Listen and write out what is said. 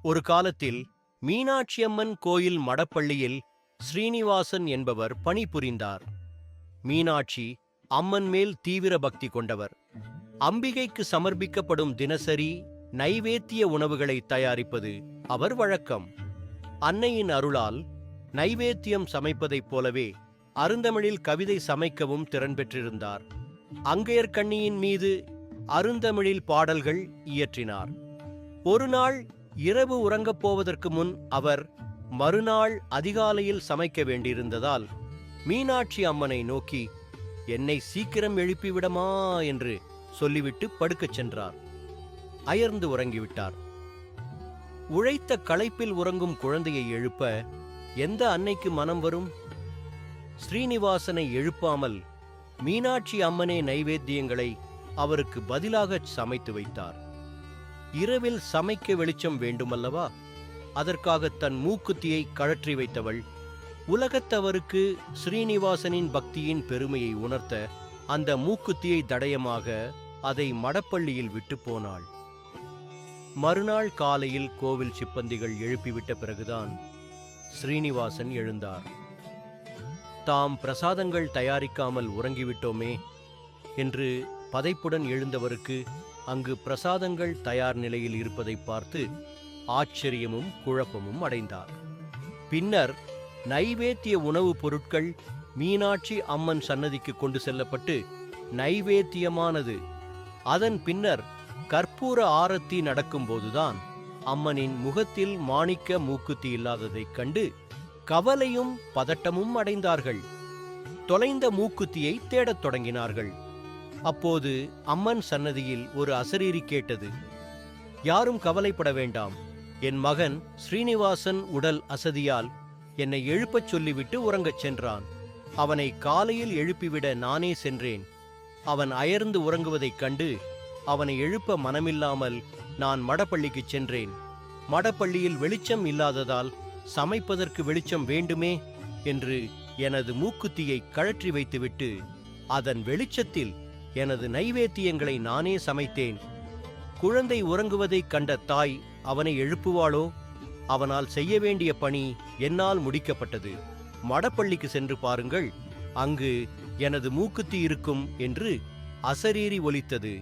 ஒரு காலத்தில் மீனாட்சியம்மன் கோயில் மடப்பள்ளியில் ஸ்ரீனிவாசன் என்பவர் பணிபுரிந்தார். மீனாட்சி அம்மன் மேல் தீவிர பக்தி கொண்டவர். அம்பிகைக்கு சமர்ப்பிக்கப்படும் தினசரி நைவேத்திய உணவுகளை தயாரிப்பது அவர் வழக்கம். அன்னையின் அருளால் நைவேத்தியம் சமைப்பதைப் போலவே அருந்தமிழில் கவிதை சமைக்கவும் திறன் பெற்றிருந்தார். அங்கையர்கண்ணியின் மீது அருந்தமிழில் பாடல்கள் இயற்றினார். ஒரு நாள் இரவு உறங்கப் போவதற்கு முன் அவர் மறுநாள் அதிகாலையில் சமைக்க வேண்டியிருந்ததால் மீனாட்சி அம்மனை நோக்கி, என்னை சீக்கிரம் எழுப்பிவிடமா என்று சொல்லிவிட்டு படுக்கச் சென்றார். அயர்ந்து உறங்கிவிட்டார். உழைத்த களைப்பில் உறங்கும் குழந்தையை எழுப்ப எந்த அன்னைக்கு மனம் வரும்? ஸ்ரீனிவாசனை எழுப்பாமல் மீனாட்சி அம்மனே நைவேத்தியங்களை அவருக்கு பதிலாக சமைத்து வைத்தார். இரவில் சமைக்க வெளிச்சம் வேண்டுமல்லவா? அதற்காக தன் மூக்குத்தியை கழற்றி வைத்தவள் உலகத்தவருக்கு ஸ்ரீனிவாசனின் பக்தியின் பெருமையை உணர்த்த அந்த மூக்குத்தியை தடயமாக அதை மடப்பள்ளியில் விட்டு போனாள். மறுநாள் காலையில் கோவில் சிப்பந்திகள் எழுப்பிவிட்ட பிறகுதான் ஸ்ரீனிவாசன் எழுந்தார். தாம் பிரசாதங்கள் தயாரிக்காமல் உறங்கிவிட்டோமே என்று பதைப்புடன் எழுந்தவருக்கு அங்கு பிரசாதங்கள் தயார் நிலையில் இருப்பதை பார்த்து ஆச்சரியமும் குழப்பமும் அடைந்தார். பின்னர் நைவேத்திய உணவுப் பொருட்கள் மீனாட்சி அம்மன் சன்னதிக்கு கொண்டு செல்லப்பட்டு நைவேத்தியமானது. அதன் பின்னர் கற்பூர ஆரத்தி நடக்கும்போதுதான் அம்மனின் முகத்தில் மாணிக்க மூக்குத்தி இல்லாததைக் கண்டு கவலையும் பதட்டமும் அடைந்தார்கள். தொலைந்த மூக்குத்தியை தேடத் தொடங்கினார்கள். அப்போது அம்மன் சன்னதியில் ஒரு அசரீரி கேட்டது. யாரும் கவலைப்பட வேண்டாம், என் மகன் ஸ்ரீனிவாசன் உடல் அசதியால் என்னை எழுப்பச் சொல்லிவிட்டு உறங்கச் சென்றான். அவனை காலையில் எழுப்பிவிட நானே சென்றேன். அவன் அயர்ந்து உறங்குவதைக் கண்டு அவனை எழுப்ப மனமில்லாமல் நான் மடப்பள்ளிக்குச் சென்றேன். மடப்பள்ளியில் வெளிச்சம் இல்லாததால் சமைப்பதற்கு வெளிச்சம் வேண்டுமே என்று எனது மூக்குத்தியை கழற்றி வைத்துவிட்டு அதன் வெளிச்சத்தில் எனது நைவேத்தியங்களை நானே சமைத்தேன். குழந்தை உறங்குவதைக் கண்ட தாய் அவனை எழுப்புவாளோ? அவனால் செய்ய வேண்டிய பணி என்னால் முடிக்கப்பட்டது. மடப்பள்ளிக்கு சென்று பாருங்கள், அங்கு எனது மூக்குத்தி இருக்கும் என்று அசரீரி ஒலித்தது.